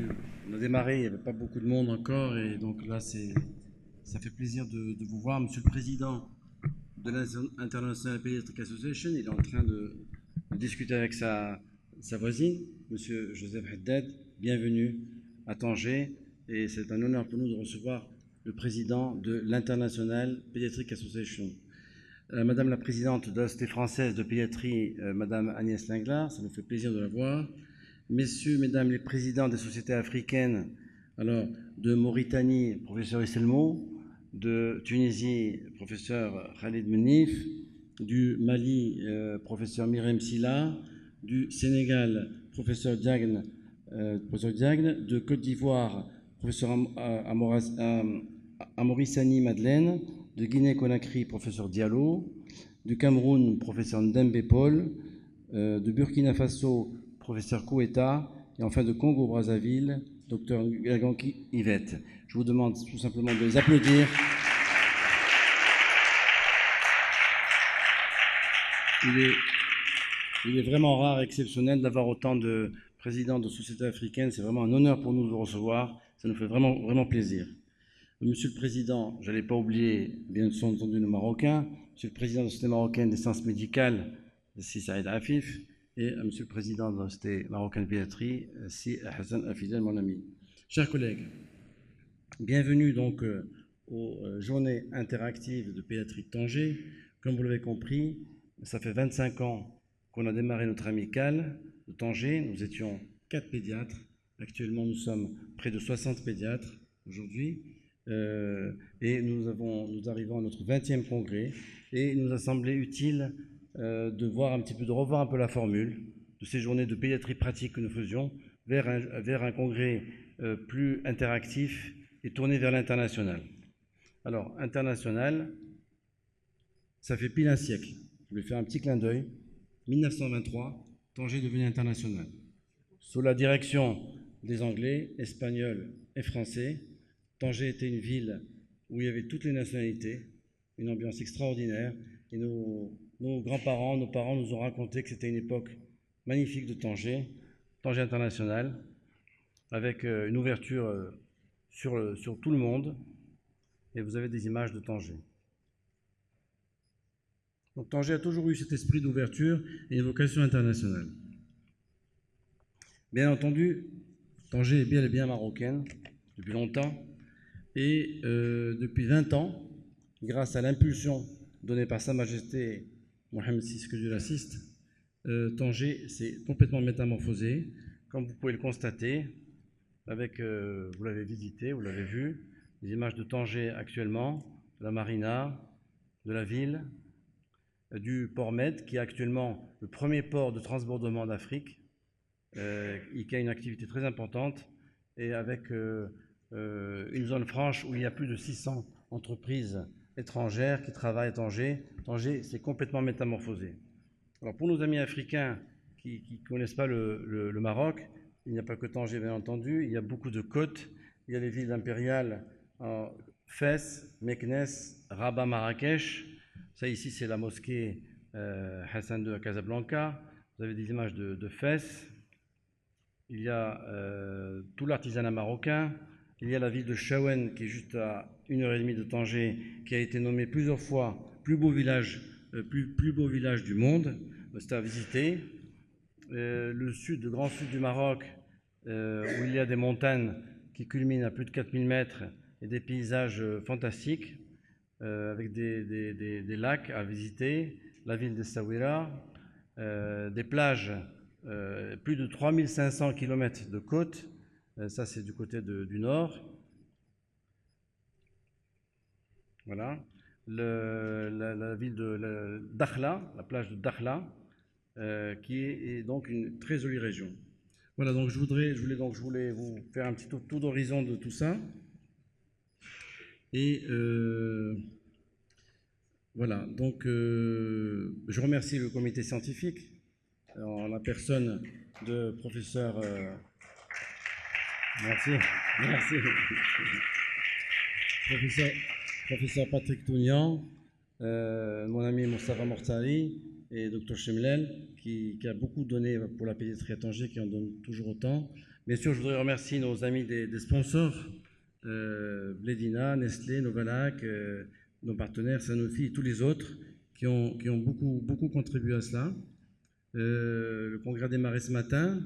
On a démarré, il n'y avait pas beaucoup de monde encore, et donc là, ça fait plaisir de vous voir. Monsieur le Président de l'International Pediatric Association, il est en train de discuter avec sa voisine, Monsieur Joseph Haddad. Bienvenue à Tanger, et c'est un honneur pour nous de recevoir le président de l'International Pediatric Association. Madame la présidente de la Société française de pédiatrie, Madame Agnès Linglard, ça nous fait plaisir de la voir. Messieurs, mesdames les présidents des sociétés africaines, alors de Mauritanie, professeur Isselmo, de Tunisie, professeur Khalid Menif, du Mali, professeur Mirem Silla, du Sénégal, professeur Diagne, de Côte d'Ivoire, professeur Amorissani Madeleine, de Guinée-Conakry, professeur Diallo, du Cameroun, professeur Ndembe Paul, de Burkina Faso, professeur Koueta, et enfin de Congo-Brazzaville, docteur Gaganki Yvette. Je vous demande tout simplement de les applaudir. Il est vraiment rare et exceptionnel d'avoir autant de présidents de sociétés africaines. C'est vraiment un honneur pour nous de vous recevoir. Ça nous fait vraiment, vraiment plaisir. Monsieur le Président, je n'allais pas oublier, bien entendu, nos Marocains. Monsieur le Président de la Société marocaine des sciences médicales, Si Saïd Afif, et à Monsieur le Président de la Société marocaine de pédiatrie, Si Hassan Afidel, mon ami. Chers collègues, bienvenue donc aux Journées interactives de pédiatrie de Tanger. Comme vous l'avez compris, ça fait 25 ans qu'on a démarré notre amicale de Tanger. Nous étions 4 pédiatres. Actuellement, nous sommes près de 60 pédiatres aujourd'hui. Et nous arrivons à notre 20e congrès. Et il nous a semblé utile de revoir un peu la formule de ces journées de pédiatrie pratique que nous faisions vers un congrès plus interactif et tourné vers l'international. Alors, international, ça fait pile un siècle. Je vais faire un petit clin d'œil. 1923, Tanger est devenu international. Sous la direction des Anglais, Espagnols et Français, Tanger était une ville où il y avait toutes les nationalités, une ambiance extraordinaire, et nos grands-parents, nos parents nous ont raconté que c'était une époque magnifique de Tanger, Tanger international, avec une ouverture sur tout le monde, et vous avez des images de Tanger. Donc Tanger a toujours eu cet esprit d'ouverture et une vocation internationale. Bien entendu, Tanger est bien marocaine depuis longtemps, et depuis 20 ans, grâce à l'impulsion donnée par Sa Majesté Mohamed VI, que Dieu l'assiste, Tanger s'est complètement métamorphosé, comme vous pouvez le constater, avec, vous l'avez visité, vous l'avez vu, les images de Tanger actuellement, de la marina, de la ville, du port Med, qui est actuellement le premier port de transbordement d'Afrique, qui a une activité très importante, et avec une zone franche où il y a plus de 600 entreprises étrangères qui travaillent à Tanger. Tanger s'est complètement métamorphosé. Alors pour nos amis africains qui ne connaissent pas le Maroc, il n'y a pas que Tanger, bien entendu, il y a beaucoup de côtes. Il y a les villes impériales, Fès, Meknès, Rabat, Marrakech. Ça ici, c'est la mosquée Hassan II à Casablanca. Vous avez des images de Fès. Il y a tout l'artisanat marocain. Il y a la ville de Chaouen, qui est juste à 1h30 de Tanger, qui a été nommée plusieurs fois plus beau village du monde. C'est à visiter. Le grand sud du Maroc, où il y a des montagnes qui culminent à plus de 4000 mètres et des paysages fantastiques, avec des lacs à visiter. La ville de Essaouira, des plages, plus de 3500 km de côte. Ça, c'est du côté du nord. Voilà. La ville de Dakhla, la plage de Dakhla, qui est donc une très jolie région. Voilà, donc je voulais vous faire un petit tour d'horizon de tout ça. Et voilà, donc je remercie le comité scientifique en la personne de professeur... Merci. Professeur Patrick Tounian, mon ami Moustapha Mortari et Dr Chemlel, qui a beaucoup donné pour la pédiatrie à Tanger, qui en donne toujours autant. Bien sûr, je voudrais remercier nos amis des sponsors, Bledina, Nestlé, Novalac, nos partenaires Sanofi et tous les autres qui ont beaucoup contribué à cela. Le congrès a démarré ce matin.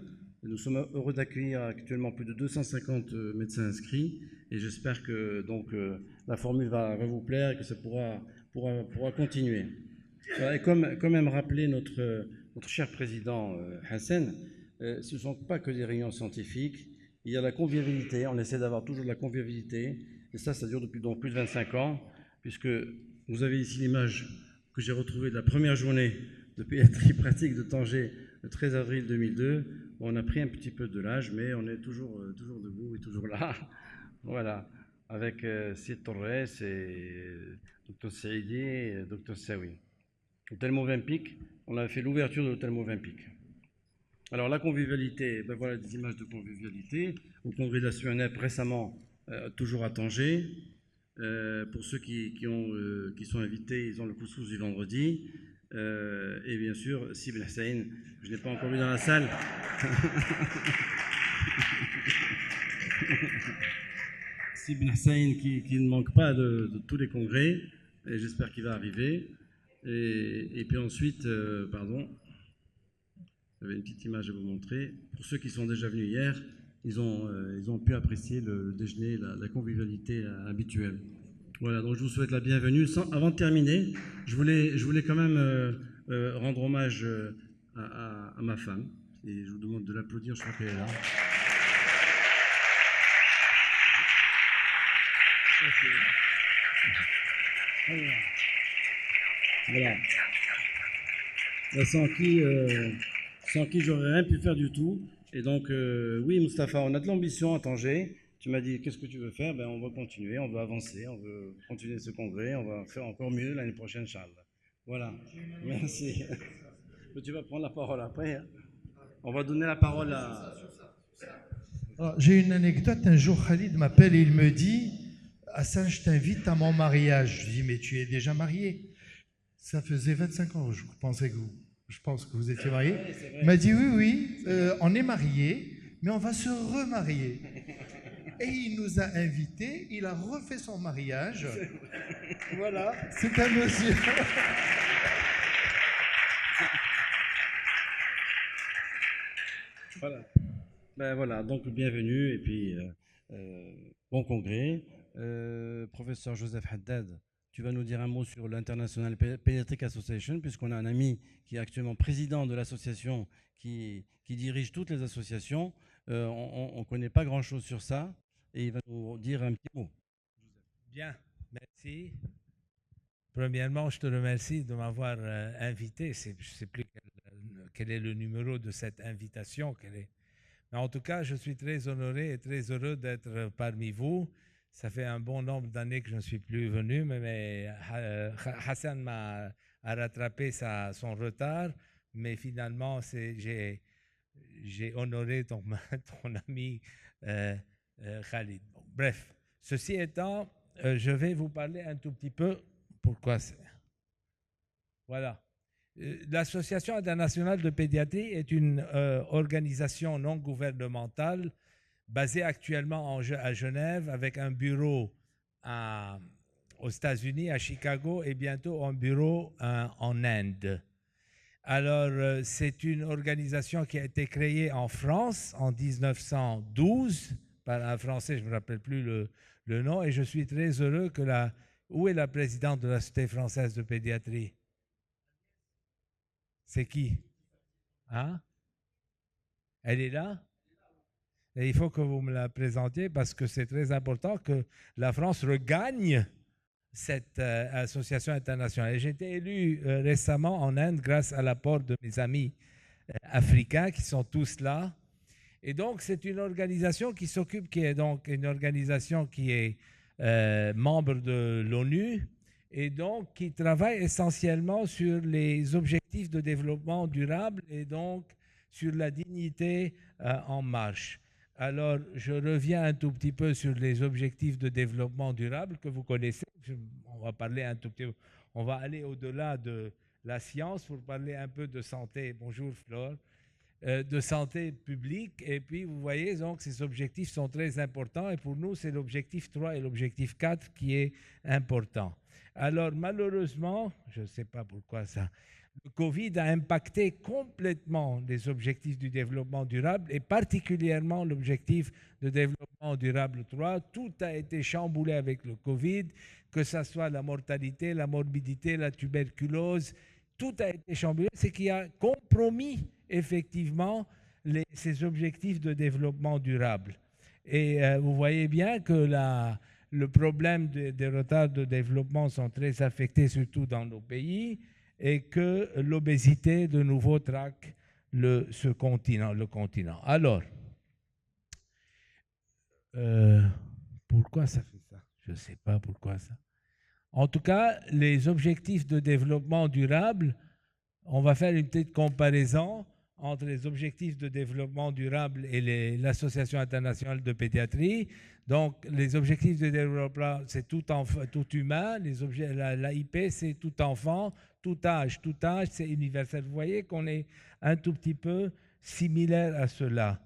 Nous sommes heureux d'accueillir actuellement plus de 250 médecins inscrits et j'espère que donc, la formule va vous plaire et que ça pourra continuer. Voilà, et comme aime rappeler notre cher président Hassan, ce ne sont pas que des réunions scientifiques, il y a la convivialité, on essaie d'avoir toujours de la convivialité, et ça dure depuis donc plus de 25 ans, puisque vous avez ici l'image que j'ai retrouvée de la première journée de pédiatrie pratique de Tanger, le 13 avril 2002. On a pris un petit peu de l'âge, mais on est toujours debout et toujours là. Voilà, avec Sid Torres et Dr Saïdi et Dr Sawi. Hôtel Movenpick, on a fait l'ouverture de l'hôtel Movenpick. Alors la convivialité, ben voilà des images de convivialité. Au congrès de la SUNEP récemment, toujours à Tanger. Pour ceux qui sont invités, ils ont le couscous du vendredi. Et bien sûr, Sibel Hussein, je n'ai pas encore vu dans la salle. Sibel Hussein qui ne manque pas de tous les congrès, et j'espère qu'il va arriver. Et puis ensuite, pardon, j'avais une petite image à vous montrer. Pour ceux qui sont déjà venus hier, ils ont pu apprécier le déjeuner, la convivialité habituelle. Voilà, donc je vous souhaite la bienvenue. Avant de terminer, je voulais quand même rendre hommage à ma femme. Et je vous demande de l'applaudir, je crois qu'elle est là. Voilà. Sans qui j'aurais rien pu faire du tout. Et donc, oui, Mustapha, on a de l'ambition à Tanger. Tu m'as dit, qu'est-ce que tu veux faire? Ben, on va continuer, on va avancer, on veut continuer ce congrès, on va faire encore mieux l'année prochaine, Charles. Voilà, merci. Mais tu vas prendre la parole après. Hein. On va donner la parole à... J'ai une anecdote. Un jour, Khalid m'appelle et il me dit « Hassan, je t'invite à mon mariage. » Je lui dis « Mais tu es déjà marié ?» Ça faisait 25 ans, je pense que vous étiez marié. Il m'a dit « Oui, on est mariés, mais on va se remarier. » Et il nous a invités, il a refait son mariage. Voilà, c'est un monsieur. Voilà. Ben voilà, donc bienvenue et puis bon congrès. Professeur Joseph Haddad, tu vas nous dire un mot sur l'International Pediatric Association, puisqu'on a un ami qui est actuellement président de l'association qui dirige toutes les associations. On ne connaît pas grand-chose sur ça et il va nous dire un petit mot. Bien, merci. Premièrement, je te remercie de m'avoir invité. Je ne sais plus quel est le numéro de cette invitation. Mais en tout cas, je suis très honoré et très heureux d'être parmi vous. Ça fait un bon nombre d'années que je ne suis plus venu, mais Hassan m'a rattrapé son retard. Mais finalement, j'ai honoré ton ami Khalid. Bon, bref, ceci étant, je vais vous parler un tout petit peu pourquoi c'est. Voilà. L'Association internationale de pédiatrie est une organisation non gouvernementale basée actuellement à Genève avec un bureau aux États-Unis, à Chicago, et bientôt un bureau en Inde. Alors, c'est une organisation qui a été créée en France en 1912 par un Français, je ne me rappelle plus le nom, et je suis très heureux que Où est la présidente de la Société française de pédiatrie? C'est qui? Hein? Elle est là? Et il faut que vous me la présentiez parce que c'est très important que la France regagne cette association internationale. J'ai été élu récemment en Inde grâce à l'apport de mes amis africains qui sont tous là. Et donc, c'est une organisation qui est donc une organisation qui est membre de l'ONU et donc qui travaille essentiellement sur les objectifs de développement durable et donc sur la dignité en marche. Alors, je reviens un tout petit peu sur les objectifs de développement durable que vous connaissez. On va parler un tout petit peu. On va aller au-delà de la science pour parler un peu de santé. Bonjour Flore. de santé publique. Et puis, vous voyez, donc, ces objectifs sont très importants. Et pour nous, c'est l'objectif 3 et l'objectif 4 qui est important. Alors, malheureusement, je ne sais pas pourquoi ça, le Covid a impacté complètement les objectifs du développement durable et particulièrement l'objectif de développement durable 3. Tout a été chamboulé avec le Covid, que ce soit la mortalité, la morbidité, la tuberculose. Tout a été chamboulé, ce qui a compromis effectivement ces objectifs de développement durable. Et vous voyez bien que le problème des retards de développement sont très affectés, surtout dans nos pays, et que l'obésité, de nouveau, traque le continent. Alors, pourquoi ça fait ça? Je ne sais pas pourquoi ça. En tout cas, les objectifs de développement durable, on va faire une petite comparaison entre les objectifs de développement durable et l'Association internationale de pédiatrie. Donc, les objectifs de développement, c'est tout humain. L'AIP, c'est tout enfant, tout âge, c'est universel. Vous voyez qu'on est un tout petit peu similaire à cela.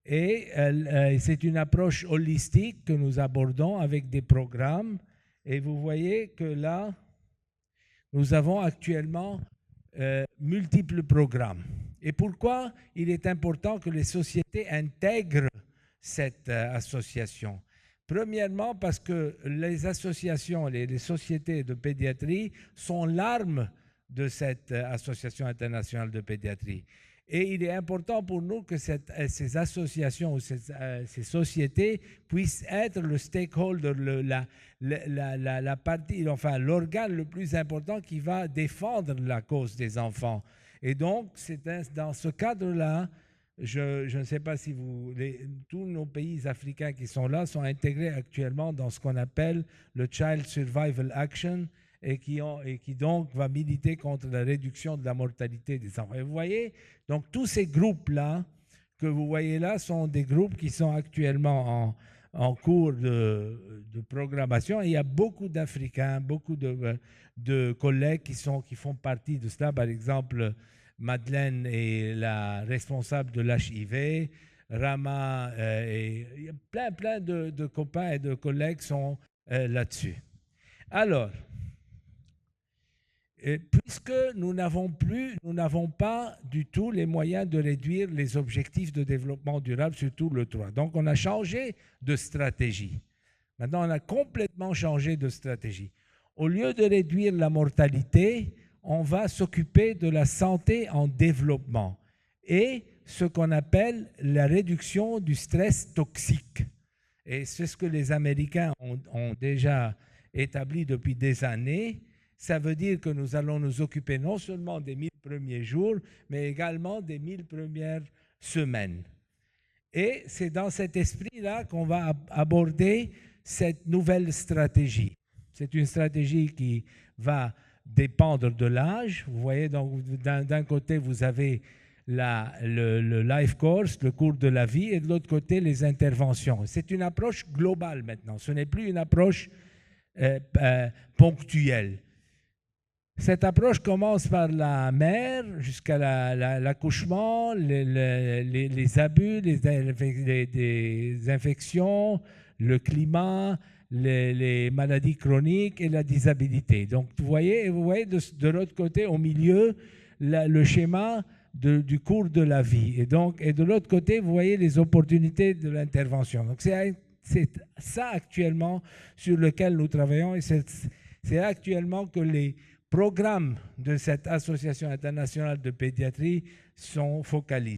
Et c'est une approche holistique que nous abordons avec des programmes. Et vous voyez que là, nous avons actuellement multiples programmes. Et pourquoi il est important que les sociétés intègrent cette association? Premièrement, parce que les associations, les sociétés de pédiatrie sont l'arme de cette association internationale de pédiatrie. Et il est important pour nous que ces associations ou ces sociétés puissent être le stakeholder, la partie, enfin l'organe le plus important qui va défendre la cause des enfants. Et donc, dans ce cadre-là, je ne sais pas si tous nos pays africains qui sont là sont intégrés actuellement dans ce qu'on appelle le Child Survival Action et qui donc va militer contre la réduction de la mortalité des enfants. Et vous voyez, donc tous ces groupes-là que vous voyez là sont des groupes qui sont actuellement en cours de programmation. Et il y a beaucoup d'Africains, beaucoup de collègues qui font partie de cela. Par exemple, Madeleine est la responsable de l'HIV, Rama, et il y a plein de copains et de collègues sont là-dessus. Alors, puisque nous n'avons pas du tout les moyens de réduire les objectifs de développement durable, surtout le 3. Donc, on a changé de stratégie. Maintenant, on a complètement changé de stratégie. Au lieu de réduire la mortalité, on va s'occuper de la santé en développement et ce qu'on appelle la réduction du stress toxique. Et c'est ce que les Américains ont déjà établi depuis des années. Ça veut dire que nous allons nous occuper non seulement des 1000 premiers jours, mais également des 1000 premières semaines. Et c'est dans cet esprit-là qu'on va aborder cette nouvelle stratégie. C'est une stratégie qui va dépendre de l'âge. Vous voyez, donc d'un côté, vous avez le life course, le cours de la vie, et de l'autre côté, les interventions. C'est une approche globale maintenant. Ce n'est plus une approche ponctuelle. Cette approche commence par la mère jusqu'à l'accouchement, les abus, les infections, le climat, les maladies chroniques et la disabilité. Donc, vous voyez de l'autre côté, au milieu, le schéma du cours de la vie. Et de l'autre côté, vous voyez les opportunités de l'intervention. Donc, c'est ça actuellement sur lequel nous travaillons et c'est actuellement que les programmes de cette Association internationale de pédiatrie sont focalisés.